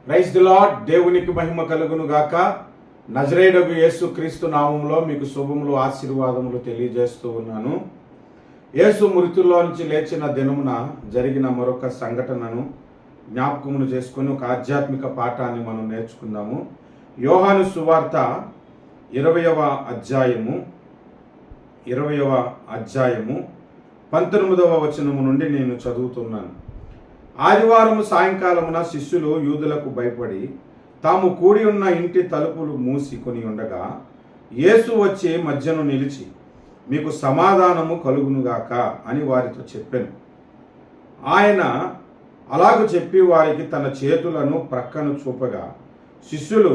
Praise the lord. దేవునికి మహిమ కలుగును గాక. నజరేయుడగు యేసు క్రీస్తు నామములో మీకు శుభములు ఆశీర్వాదములు తెలియజేస్తూ ఉన్నాను. యేసు మృతుల్లో నుంచి లేచిన దినమున జరిగిన మరొక సంఘటనను జ్ఞాపకమును చేసుకుని ఒక ఆధ్యాత్మిక పాఠాన్ని మనం నేర్చుకుందాము. యోహాను సువార్త 20వ అధ్యాయము 19వ వచనము నుండి నేను చదువుతున్నాను. ఆదివారము సాయంకాలమున శిష్యులు యూదులకు భయపడి తాము కూడి ఉన్న ఇంటి తలుపులు మూసికొని ఉండగా యేసు వచ్చి మధ్యను నిలిచి, మీకు సమాధానము కలుగునుగాక అని వారితో చెప్పాను. ఆయన అలాగ చెప్పి వారికి తన చేతులను ప్రక్కను చూపగా శిష్యులు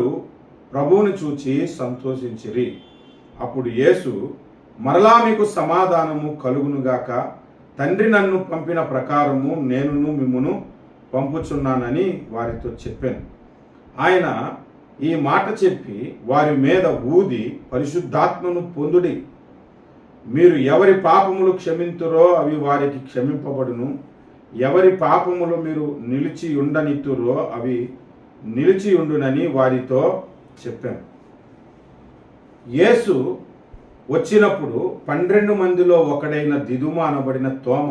ప్రభువుని చూచి సంతోషించిరి. అప్పుడు యేసు, మరలా మీకు సమాధానము కలుగునుగాక, తండ్రి నన్ను పంపిన ప్రకారము నేనును మిమ్మును పంపుచున్నానని వారితో చెప్పాను. ఆయన ఈ మాట చెప్పి వారి మీద ఊది, పరిశుద్ధాత్మను పొందుడి. మీరు ఎవరి పాపములు క్షమింతురో అవి వారికి క్షమింపబడును, ఎవరి పాపములు మీరు నిలిచి ఉండనిత్తురో అవి నిలిచి ఉండునని వారితో చెప్పాను. యేసు వచ్చినప్పుడు 12 మందిలో ఒకడైన దిదుమ అనబడిన తోమ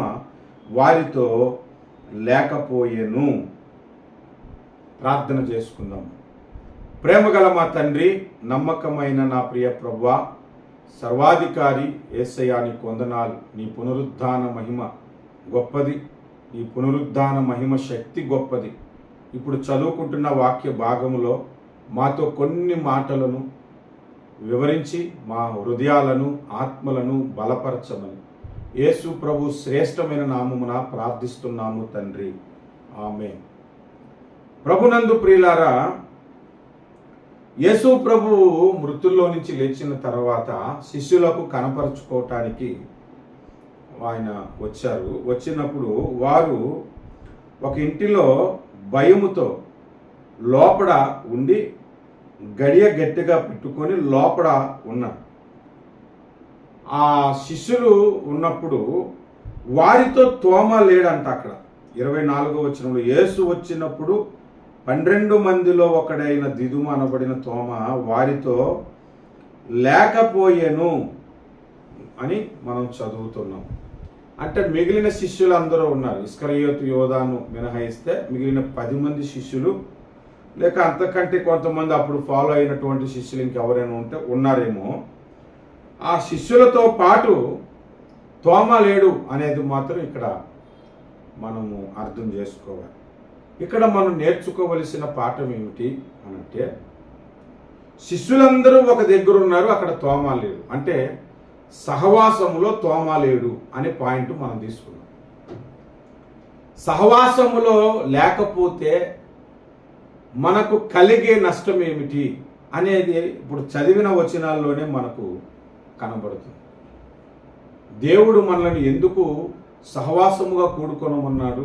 వారితో లేకపోయెను. ప్రార్థన చేసుకుందాం. ప్రేమగల మా తండ్రి, నమ్మకమైన నా ప్రియ ప్రభువా, సర్వాధికారి యేసయ్యా, నీకు వందనాలు. నీ పునరుద్ధాన మహిమ గొప్పది, నీ పునరుద్ధాన మహిమ శక్తి గొప్పది. ఇప్పుడు చదువుకుంటున్న వాక్య భాగములో మాతో కొన్ని మాటలను వివరించి మా హృదయాలను ఆత్మలను బలపరచమని యేసు ప్రభు శ్రేష్టమైన నామమున ప్రార్థిస్తున్నాము తండ్రి, ఆమేన్. ప్రభునందు ప్రియులారా, యేసు ప్రభువు మృతుల్లో నుంచి లేచిన తర్వాత శిష్యులకు కనపరుచుకోవటానికి ఆయన వచ్చారు. వచ్చినప్పుడు వారు ఒక ఇంటిలో భయముతో లోపల ఉండి గడియ గట్టిగా పెట్టుకొని లోపల ఉన్నారు. ఆ శిష్యులు ఉన్నప్పుడు వారితో తోమ లేడంట. అక్కడ 24వ వచనంలో యేసు వచ్చినప్పుడు 12 మందిలో ఒకడైన దిదుమ అనబడిన తోమ వారితో లేకపోయెను అని మనం చదువుతున్నాం. అంటే మిగిలిన శిష్యులు అందరూ ఉన్నారు. ఇస్కరియోతు యోధాను మినహాయిస్తే మిగిలిన 10 మంది శిష్యులు, లేక అంతకంటే కొంతమంది అప్పుడు ఫాలో అయినటువంటి శిష్యులు ఇంకెవరైనా ఉన్నారేమో. ఆ శిష్యులతో పాటు తోమ లేడు అనేది మాత్రం ఇక్కడ మనము అర్థం చేసుకోవాలి. ఇక్కడ మనం నేర్చుకోవలసిన పాఠం ఏమిటి అనంటే, శిష్యులందరూ ఒక దగ్గర ఉన్నారు, అక్కడ తోమ లేడు. అంటే సహవాసములో తోమ లేడు అనే పాయింట్ మనం తీసుకున్నాం. సహవాసములో లేకపోతే మనకు కలిగే నష్టం ఏమిటి అనేది ఇప్పుడు చదివిన వచనాల్లోనే మనకు కనబడుతుంది. దేవుడు మనల్ని ఎందుకు సహవాసముగా కూడుకొనమన్నాడు,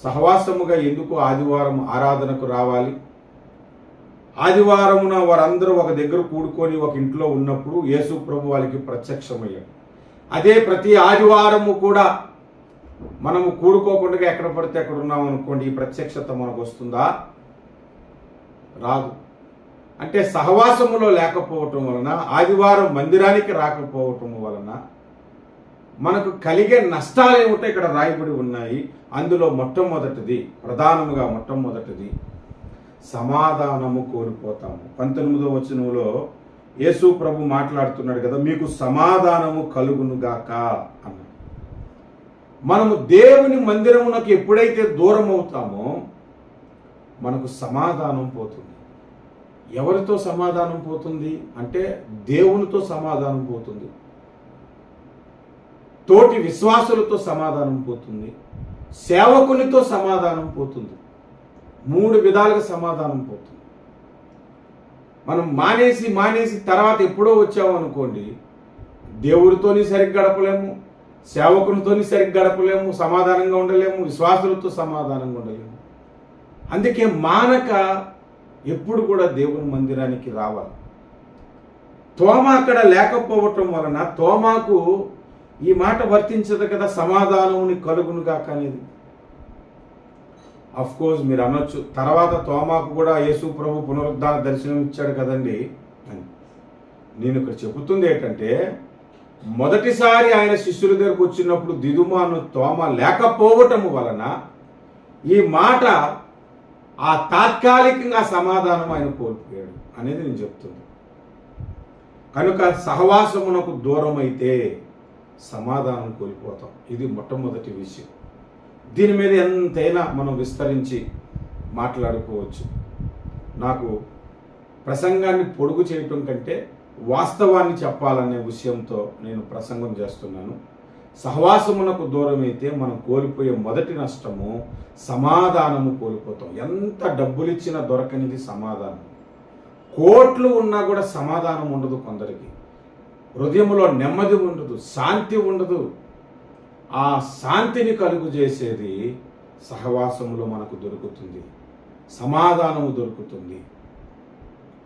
సహవాసముగా ఎందుకు ఆదివారం ఆరాధనకు రావాలి, ఆదివారమున వారందరూ ఒక దగ్గర కూడుకొని ఒక ఇంట్లో ఉన్నప్పుడు యేసు ప్రభు వాళ్ళకి ప్రత్యక్షమయ్యాడు. అదే ప్రతి ఆదివారము కూడా మనము కూడుకోకుండా ఎక్కడ పడితే అక్కడ ఉన్నాం అనుకోండి, ఈ ప్రత్యక్షత మనకు వస్తుందా? రాదు. అంటే సహవాసములో లేకపోవటం వలన, ఆదివారం మందిరానికి రాకపోవటం వలన మనకు కలిగే నష్టాలు ఏమిటో ఇక్కడ రాయబడి ఉన్నాయి. అందులో మొట్టమొదటిది సమాధానము కోల్పోతాము. 19వ వచనంలో యేసు ప్రభు మాట్లాడుతున్నాడు కదా, మీకు సమాధానము కలుగునుగాక అన్నాడు. మనము దేవుని మందిరమునకు ఎప్పుడైతే దూరం అవుతామో మనకు సమాధానం పోతుంది. ఎవరితో సమాధానం పోతుంది అంటే దేవునితో సమాధానం పోతుంది, తోటి విశ్వాసులతో సమాధానం పోతుంది, సేవకునితో సమాధానం పోతుంది. 3 విధాలుగా సమాధానం పోతుంది. మనం మానేసి తర్వాత ఎప్పుడో వచ్చామనుకోండి, దేవుడితోని సరిగ్గా గడపలేము, సేవకునితోని సరిగ్గా గడపలేము, సమాధానంగా ఉండలేము, విశ్వాసులతో సమాధానంగా ఉండలేము. అందుకే మానక ఎప్పుడు కూడా దేవుని మందిరానికి రావాలి. తోమ అక్కడ లేకపోవటం వలన తోమాకు ఈ మాట వర్తించదు కదా, సమాధానముని కలుగునుగాక అనేది. అఫ్ కోర్స్ మీరు అనొచ్చు, తర్వాత తోమాకు కూడా యేసు ప్రభు పునరుద్ధాన దర్శనం ఇచ్చాడు కదండి అని. నేను ఇక్కడ చెబుతుంది ఏంటంటే, మొదటిసారి ఆయన శిష్యుల దగ్గరకు వచ్చినప్పుడు దిదుమాను తోమ లేకపోవటము వలన ఈ మాట ఆ తాత్కాలికంగా సమాధానం ఆయన కోల్పోయాడు అనేది నేను చెప్తుంది. కనుక సహవాసమునకు దూరం అయితే సమాధానం కోల్పోతాం. ఇది మొట్టమొదటి విషయం. దీని మీద ఎంతైనా మనం విస్తరించి మాట్లాడుకోవచ్చు. నాకు ప్రసంగాన్ని పొడుగు చేయటం కంటే వాస్తవాన్ని చెప్పాలనే విషయంతో నేను ప్రసంగం చేస్తున్నాను. సహవాసమునకు దూరం అయితే మనం కోల్పోయే మొదటి నష్టము సమాధానము కోల్పోతాం. ఎంత డబ్బులిచ్చినా దొరకనిది సమాధానం. కోట్లు ఉన్నా కూడా సమాధానం ఉండదు కొందరికి. హృదయంలో నెమ్మది ఉండదు, శాంతి ఉండదు. ఆ శాంతిని కలుగు చేసేది సహవాసములో మనకు దొరుకుతుంది, సమాధానము దొరుకుతుంది.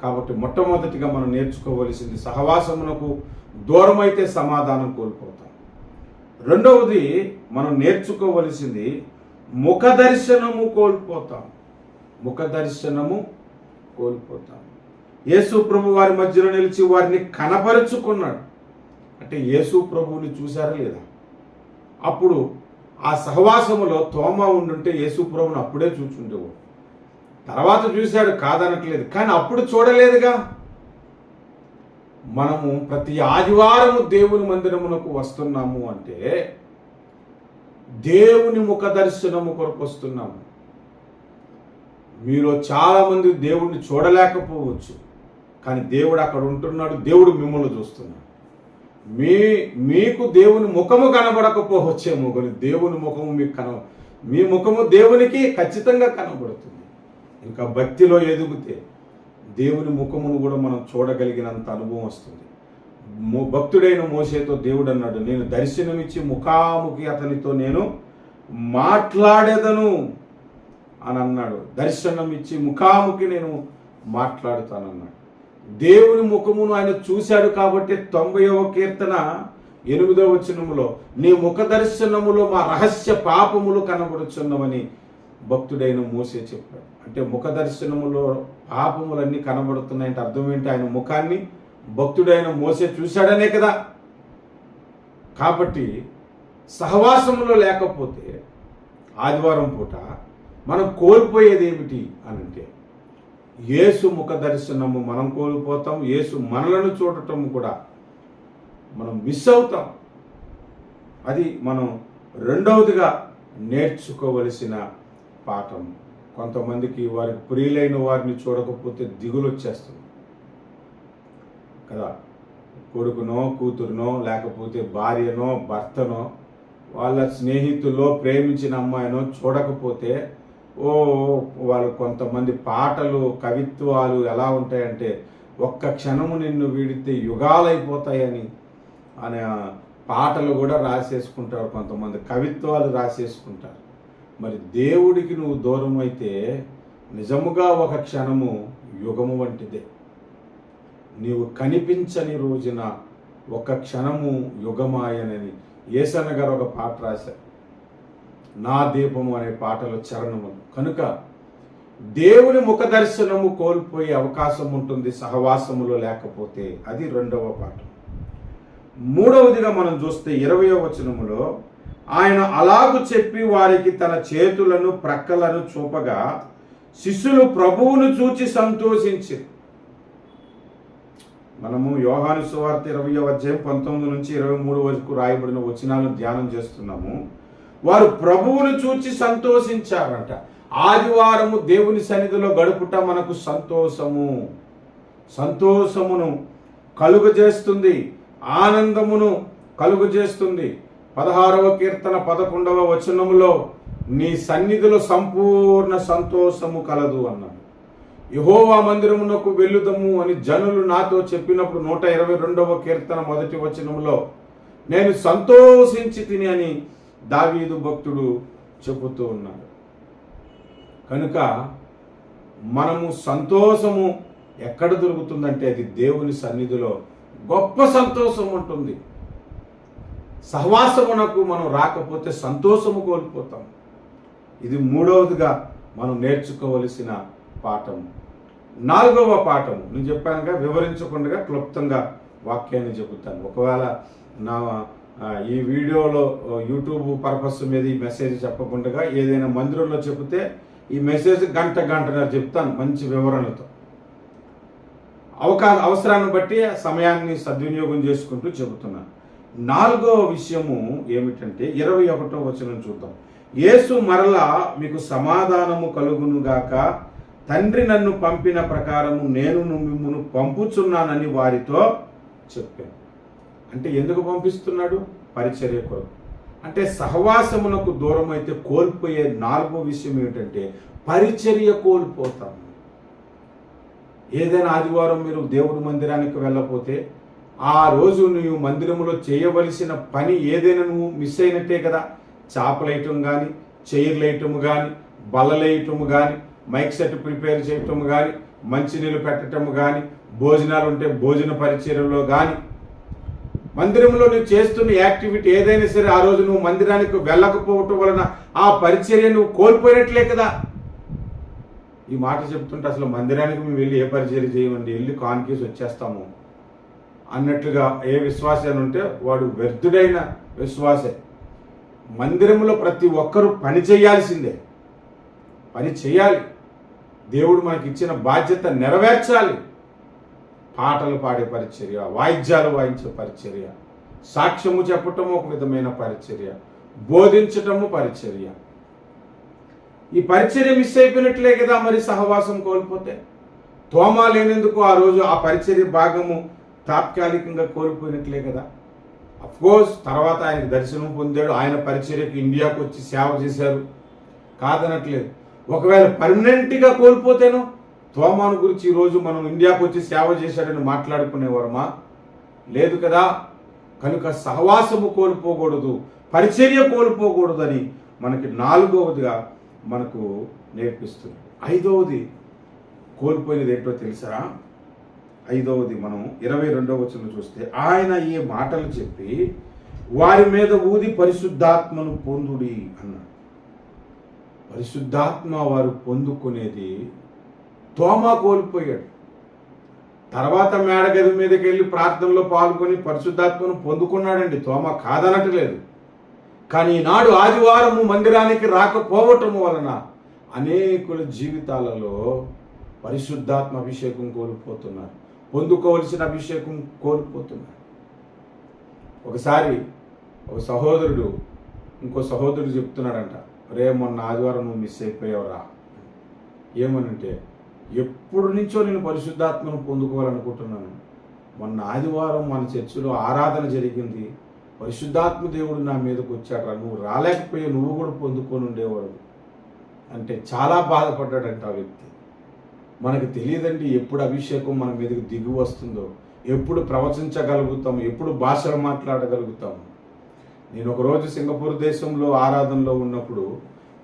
కాబట్టి మొట్టమొదటిగా మనం నేర్చుకోవలసింది, సహవాసమునకు దూరం అయితే సమాధానం కోల్పోతాం. రెండవది మనం నేర్చుకోవలసింది, ముఖ దర్శనము కోల్పోతాం. ముఖ దర్శనము కోల్పోతాం. యేసు ప్రభు వారి మధ్యలో నిలిచి వారిని కనపరుచుకున్నాడు. అంటే యేసు ప్రభువుని చూశారా లేదా? అప్పుడు ఆ సహవాసములో తోమా ఉండుంటే యేసు ప్రభువుని అప్పుడే చూచుండేవాడు. తర్వాత చూశాడు, కాదనట్లేదు, కానీ అప్పుడు చూడలేదుగా. మనము ప్రతి ఆదివారము దేవుని మందిరమునకు వస్తున్నాము అంటే దేవుని ముఖ దర్శనము కొరకు వస్తున్నాము. మీలో చాలామంది దేవుడిని చూడలేకపోవచ్చు, కానీ దేవుడు అక్కడ ఉంటున్నాడు. దేవుడు మిమ్మల్ని చూస్తున్నాడు. మీకు దేవుని ముఖము కనబడకపోవచ్చేమో, కానీ దేవుని ముఖము మీకు మీ ముఖము దేవునికి ఖచ్చితంగా కనబడుతుంది. ఇంకా భక్తిలో ఎదుగుతే దేవుని ముఖమును కూడా మనం చూడగలిగినంత అనుభవం వస్తుంది. భక్తుడైన మోషేతో దేవుడు అన్నాడు, నేను దర్శనమిచ్చి ముఖాముఖి అతనితో నేను మాట్లాడేదను అని అన్నాడు. దర్శనం ఇచ్చి ముఖాముఖి నేను మాట్లాడుతానన్నాడు. దేవుని ముఖమును ఆయన చూశాడు కాబట్టి 90వ కీర్తన 8వ వచనములో, నీ ముఖ దర్శనములో మా రహస్య పాపములు కనబడుచున్నవని భక్తుడైన మోసే చెప్పాడు. అంటే ముఖ దర్శనములో పాపములన్నీ కనబడుతున్నాయంటే అర్థం ఏంటి? ఆయన ముఖాన్ని భక్తుడైన మోసే చూశాడనే కదా. కాబట్టి సహవాసములో లేకపోతే ఆదివారం పూట మనం కోల్పోయేది ఏమిటి అని అంటే, యేసు ముఖ దర్శనము మనం కోల్పోతాం. యేసు మనలను చూడటం కూడా మనం మిస్ అవుతాం. అది మనం రెండవదిగా నేర్చుకోవలసిన పాఠం. కొంతమందికి వారికి ప్రియులైన వారిని చూడకపోతే దిగులు వచ్చేస్తుంది కదా. కొడుకునో కూతురునో లేకపోతే భార్యనో భర్తనో వాళ్ళ స్నేహితుల్లో ప్రేమించిన అమ్మాయినో చూడకపోతే వాళ్ళు కొంతమంది పాటలు కవిత్వాలు ఎలా ఉంటాయంటే, ఒక్క క్షణము నిన్ను వీడితే యుగాలైపోతాయని అనే పాటలు కూడా రాసేసుకుంటారు. కొంతమంది కవిత్వాలు రాసేసుకుంటారు. మరి దేవుడికి నువ్వు దూరం అయితే నిజముగా ఒక క్షణము యుగము వంటిదే. నీవు కనిపించని రోజున ఒక క్షణము యుగమాయనని యేసన్న గారు ఒక పాట రాశారు, నా దీపము అనే పాటలో చరణములు. కనుక దేవుని ముఖ దర్శనము కోల్పోయే అవకాశం ఉంటుంది సహవాసములో లేకపోతే. అది రెండవ పాఠం. మూడవదిగా మనం చూస్తే 20వ వచనములో, ఆయన అలాగు చెప్పి వారికి తన చేతులను ప్రక్కలను చూపగా శిష్యులు ప్రభువును చూచి సంతోషించారు. మనము యోహాను సువార్త 20వ అధ్యాయం 19 నుంచి 23 వరకు రాయబడిన వచనాలను ధ్యానం చేస్తున్నాము. వారు ప్రభువును చూచి సంతోషించారంట. ఆదివారము దేవుని సన్నిధిలో గడుపుట మనకు సంతోషమును కలుగజేస్తుంది, ఆనందమును కలుగజేస్తుంది. 16వ కీర్తన 11వ వచనములో, నీ సన్నిధిలో సంపూర్ణ సంతోషము కలదు అన్నాడు. యెహోవా మందిరమునకు వెళ్ళుదము అని జనులు నాతో చెప్పినప్పుడు 122వ కీర్తన 1వ వచనములో, నేను సంతోషించి తిని అని దావీదు భక్తుడు చెబుతూ ఉన్నాడు. కనుక మనము సంతోషము ఎక్కడ దొరుకుతుందంటే అది దేవుని సన్నిధిలో గొప్ప సంతోషం ఉంటుంది. సహవాసమునకు మనం రాకపోతే సంతోషము కోల్పోతాం. ఇది మూడవదిగా మనం నేర్చుకోవలసిన పాఠము. 4వ పాఠము నేను చెప్పానుగా, వివరించకుండా క్లుప్తంగా వాక్యాన్ని చెబుతాను. ఒకవేళ నా ఈ వీడియోలో యూట్యూబ్ పర్పస్ మీద ఈ మెసేజ్ చెప్పకుండా ఏదైనా మందిరంలో చెబితే ఈ మెసేజ్ గంటన్నర చెప్తాను మంచి వివరణతో. అవసరాన్ని బట్టి సమయాన్ని సద్వినియోగం చేసుకుంటూ చెబుతున్నాను. 4వ విషయము ఏమిటంటే 21వ వచనం చూద్దాం. యేసు మరలా మీకు సమాధానము కలుగునుగాక, తండ్రి నన్ను పంపిన ప్రకారము నేను మిమ్మును పంపుచున్నానని వారితో చెప్పాను. అంటే ఎందుకు పంపిస్తున్నాడు? పరిచర్య కొరకు. అంటే సహవాసమునకు దూరం అయితే కోల్పోయే 4వ విషయం ఏమిటంటే పరిచర్య కోల్పోతాం. ఏదైనా ఆదివారం మీరు దేవుడి మందిరానికి వెళ్ళకపోతే ఆ రోజు నువ్వు మందిరంలో చేయవలసిన పని ఏదైనా నువ్వు మిస్ అయినట్టే కదా. చాపలేయటం కానీ, చైర్లేయటం కానీ, బల్లలేయటం కానీ, మైక్ సెట్ ప్రిపేర్ చేయటం కానీ, మంచినీళ్ళు పెట్టడం కానీ, భోజనాలు ఉంటే భోజన పరిచర్యలో కానీ, మందిరంలో నువ్వు చేస్తున్న యాక్టివిటీ ఏదైనా సరే ఆ రోజు నువ్వు మందిరానికి వెళ్ళకపోవటం వలన ఆ పరిచర్య నువ్వు కోల్పోయినట్లే కదా. ఈ మాట చెప్తుంటే అసలు మందిరానికి మేము వెళ్ళి ఏ పరిచర్య చేయమండి, వెళ్ళి కాన్కేసి వచ్చేస్తాము అన్నట్లుగా ఏ విశ్వాసాన్ని ఉంటే వాడు వ్యర్థుడైన విశ్వాసే. మందిరంలో ప్రతి ఒక్కరూ పని చేయాల్సిందే, పని చేయాలి. దేవుడు మనకి ఇచ్చిన బాధ్యత నెరవేర్చాలి. పాటలు పాడే పరిచర్య, వాయిద్యాలు వాయించే పరిచర్య, సాక్ష్యము చెప్పటము ఒక విధమైన పరిచర్య, బోధించటము పరిచర్య. ఈ పరిచర్య మిస్ అయిపోయినట్లే కదా మరి సహవాసం కోల్పోతే. తోమా లేనందుకు ఆ రోజు ఆ పరిచర్య భాగము తాత్కాలికంగా కోల్పోయినట్లే కదా. అఫ్కోర్స్ తర్వాత ఆయనకు దర్శనం పొందాడు, ఆయన పరిచర్యకు ఇండియాకు వచ్చి సేవ చేశారు, కాదనట్లేదు. ఒకవేళ పర్మనెంట్గా కోల్పోతేనో తోమాను గురించి ఈరోజు మనం ఇండియాకు వచ్చి సేవ చేశాడని మాట్లాడుకునేవారమా? లేదు కదా. కనుక సహవాసము కోల్పోకూడదు, పరిచర్య కోల్పోకూడదని మనకి 4వదిగా మనకు నేర్పిస్తుంది. 5వది కోల్పోయినది ఏంటో తెలుసా? 5వది మనం 22వ వచనం చూస్తే, ఆయన ఈ మాటలు చెప్పి వారి మీద ఊది పరిశుద్ధాత్మను పొందుడి అన్నాడు. పరిశుద్ధాత్మ వారు పొందుకునేది తోమా కోల్పోయాడు. తర్వాత మేడగది మీదకి వెళ్ళి ప్రార్థనలో పాల్గొని పరిశుద్ధాత్మను పొందుకున్నాడండి, తోమా కాదనట్లేదు. కానీ ఈనాడు ఆదివారము మందిరానికి రాకపోవటం వలన అనేకుల జీవితాలలో పరిశుద్ధాత్మ అభిషేకం కోల్పోతున్నారు, పొందుకోవలసిన అభిషేకం కోల్పోతున్నారు. ఒకసారి ఒక సహోదరుడు ఇంకో సహోదరుడు చెప్తున్నాడంట, రే మొన్న ఆదివారం నువ్వు మిస్ అయిపోయావురా. ఏమనంటే, ఎప్పుడు నుంచో నేను పరిశుద్ధాత్మను పొందుకోవాలనుకుంటున్నాను. మొన్న ఆదివారం మన చర్చిలో ఆరాధన జరిగింది, పరిశుద్ధాత్మ దేవుడు నా మీదకి వచ్చాడరా, నువ్వు రాలేకపోయా, నువ్వు కూడా పొందుకొని ఉండేవాడు అంటే చాలా బాధపడ్డాడంట ఆ వ్యక్తి. మనకు తెలియదండి ఎప్పుడు అభిషేకం మన మీదకి దిగు వస్తుందో, ఎప్పుడు ప్రవచించగలుగుతాము, ఎప్పుడు భాషలు మాట్లాడగలుగుతాము. నేను ఒకరోజు సింగపూర్ దేశంలో ఆరాధనలో ఉన్నప్పుడు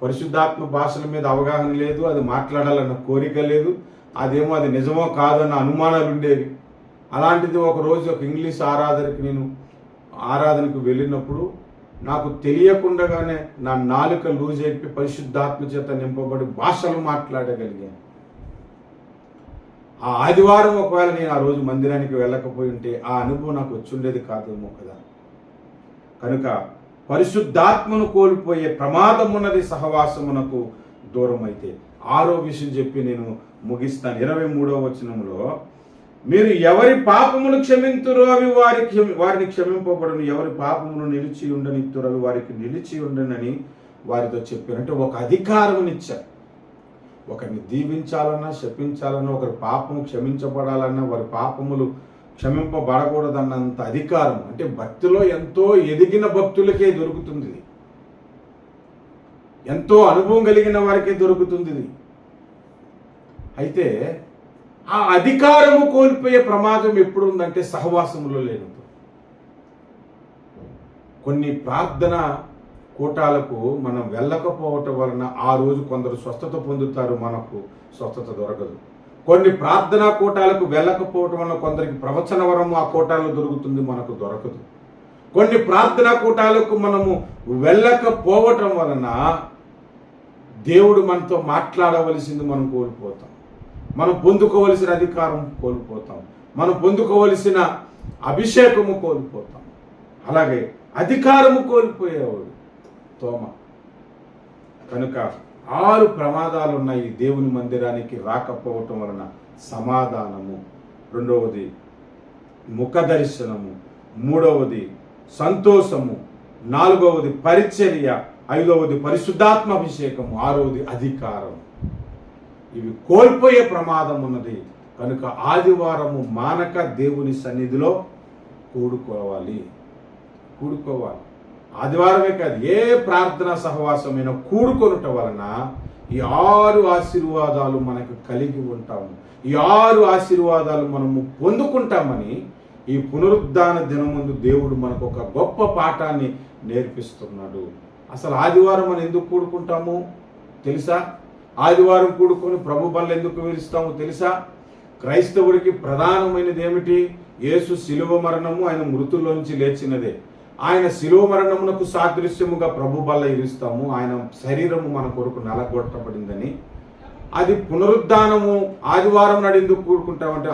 పరిశుద్ధాత్మ భాషల మీద అవగాహన లేదు, అది మాట్లాడాలన్న కోరిక లేదు, అదేమో అది నిజమో కాదన్న అనుమానాలు ఉండేవి. అలాంటిది ఒకరోజు ఒక ఇంగ్లీష్ ఆరాధనకు వెళ్ళినప్పుడు నాకు తెలియకుండానే నా నాలుక లూజ్ అయిపోయి పరిశుద్ధాత్మ చేత నింపబడి భాషలు మాట్లాడగలిగాను. ఆ ఆదివారం ఒకవేళ నేను ఆ రోజు మందిరానికి వెళ్ళకపోయి ఉంటే ఆ అనుభవం నాకు వచ్చి ఉండేది కాదేమో కదా. కనుక పరిశుద్ధాత్మను కోల్పోయే ప్రమాదం ఉన్నది సహవాసమునకు దూరం అయితే. 6వ విషయం చెప్పి నేను ముగిస్తాను. 23వ వచనంలో, మీరు ఎవరి పాపములు క్షమింతురో అవి వారిని క్షమింపబడును, ఎవరి పాపమును నిలిచి ఉండనిత్తురో అవి వారికి నిలిచి ఉండనని వారితో చెప్పారు. అంటే ఒక అధికారమునిచ్చారు. ఒకరిని దీవించాలన్నా, శపించాలన్నా, ఒకరి పాపము క్షమించబడాలన్నా, వారి పాపములు క్షమింపబడకూడదన్నంత అధికారం. అంటే భక్తిలో ఎంతో ఎదిగిన భక్తులకే దొరుకుతుంది, ఎంతో అనుభవం కలిగిన వారికే దొరుకుతుంది. అయితే ఆ అధికారము కోల్పోయే ప్రమాదం ఎప్పుడు ఉందంటే సహవాసములో లేనప్పుడు. కొన్ని ప్రార్థన కూటాలకు మనం వెళ్ళకపోవటం వలన ఆ రోజు కొందరు స్వస్థత పొందుతారు, మనకు స్వస్థత దొరకదు. కొన్ని ప్రార్థనా కూటాలకు వెళ్ళకపోవటం వలన కొందరికి ప్రవచన వరం ఆ కూటాల్లో దొరుకుతుంది, మనకు దొరకదు. కొన్ని ప్రార్థనా కూటాలకు మనము వెళ్ళకపోవటం వలన దేవుడు మనతో మాట్లాడవలసింది మనం కోల్పోతాం, మనం పొందుకోవలసిన అధికారం కోల్పోతాం, మనం పొందుకోవలసిన అభిషేకము కోల్పోతాం. అలాగే అధికారము కోల్పోయేవాడు తోమ. కనుక 6 ప్రమాదాలు ఉన్నాయి దేవుని మందిరానికి రాకపోవటం వలన. సమాధానము, రెండవది ముఖ దర్శనము, మూడవది సంతోషము, నాలుగవది పరిచర్య, ఐదవది పరిశుద్ధాత్మాభిషేకము, ఆరవది అధికారం. ఇవి కోల్పోయే ప్రమాదం ఉన్నది. కనుక ఆదివారము మానక దేవుని సన్నిధిలో కూడుకోవాలి. ఆదివారమే కాదు, ఏ ప్రార్థనా సహవాసమైన కూడుకొనుట వలన ఈ 6 ఆశీర్వాదాలు మనకు కలిగి ఉంటాము. ఈ 6 ఆశీర్వాదాలు మనము పొందుకుంటామని ఈ పునరుద్ధాన దినముందు దేవుడు మనకు ఒక గొప్ప పాఠాన్ని నేర్పిస్తున్నాడు. అసలు ఆదివారం మనం ఎందుకు కూడుకుంటాము తెలుసా? ఆదివారం కూడుకొని ప్రభు బల్ల ఎందుకు విరుస్తాము తెలుసా? క్రైస్తవుడికి ప్రధానమైనది ఏమిటి? యేసు శిలువ మరణము, ఆయన మృతుల్లోంచి లేచినదే. ఆయన శిలువ మరణమునకు సాదృశ్యముగా ప్రభు బల్ల ఇరుస్తాము. ఆయన శరీరము మన కొరకు నలగొట్టబడిందని. అది పునరుద్ధానము. ఆదివారం నాడు ఎందుకు కూడుకుంటామంటే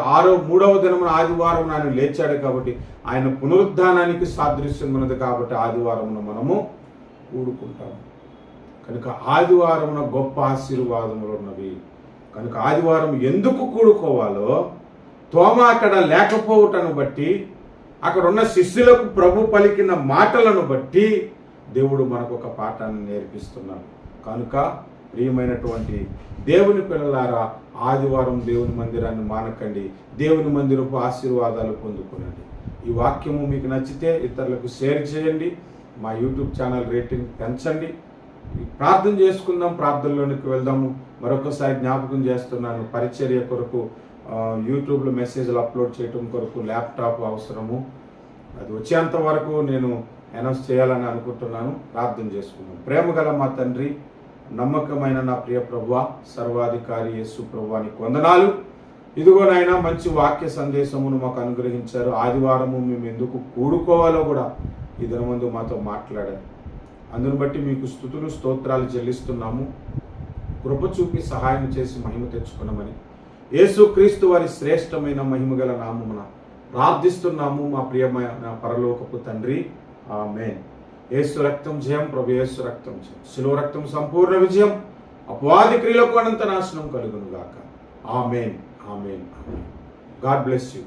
3వ దినమున ఆదివారం నాడు లేచాడు కాబట్టి ఆయన పునరుద్ధానానికి సాదృశ్యం ఉన్నది కాబట్టి ఆదివారమున మనము కూడుకుంటాము. కనుక ఆదివారమున గొప్ప ఆశీర్వాదములు ఉన్నవి. కనుక ఆదివారం ఎందుకు కూడుకోవాలో తోమ అక్కడ లేకపోవటను బట్టి, అక్కడ ఉన్న శిష్యులకు ప్రభు పలికిన మాటలను బట్టి దేవుడు మనకు ఒక పాఠాన్ని నేర్పిస్తున్నాడు. కనుక ప్రియమైనటువంటి దేవుని పిల్లలారా, ఆదివారం దేవుని మందిరాన్ని మానకండి, దేవుని మందిరపు ఆశీర్వాదాలు పొందుకునండి. ఈ వాక్యము మీకు నచ్చితే ఇతరులకు షేర్ చేయండి. మా యూట్యూబ్ ఛానల్ రేటింగ్ పెంచండి. ప్రార్థన చేసుకుందాం, ప్రార్థనలోనికి వెళ్దాము. మరొకసారి జ్ఞాపకం చేస్తున్నాను, పరిచర్య కొరకు యూట్యూబ్లో మెసేజ్లు అప్లోడ్ చేయడం కొరకు ల్యాప్టాప్ అవసరము. అది వచ్చేంత వరకు నేను అనౌన్స్ చేయాలని అనుకుంటున్నాను. ప్రార్థన చేసుకుందాం. ప్రేమగల మా తండ్రి, నమ్మకమైన నా ప్రియ ప్రభువా, సర్వాధికారి యేసు ప్రభువానికి వందనాలు. ఇదిగో నాయన, మంచి వాక్య సందేశమును మాకు అనుగ్రహించారు. ఆదివారము మేము ఎందుకు కూడుకోవాలో కూడా ఈ దినమందు మాతో మాట్లాడారు. అందును బట్టి మీకు స్తుతులు స్తోత్రాలు చెల్లిస్తున్నాము. కృప చూపి సహాయం చేసి మహిమ తెచ్చుకున్నామని యేసుక్రీస్తు వారి శ్రేష్టమైన మహిమగల నామమున ప్రార్థిస్తున్నాము మా ప్రియమైన పరలోకపు తండ్రి. ఆమేన్. యేసు రక్తం జయం, ప్రభు యేసు రక్తం జయం, శిలువ రక్తం సంపూర్ణ విజయం, అపవాది క్రియలకు అనంత నాశనం కలుగును గాక. Amen, amen, amen. God bless you.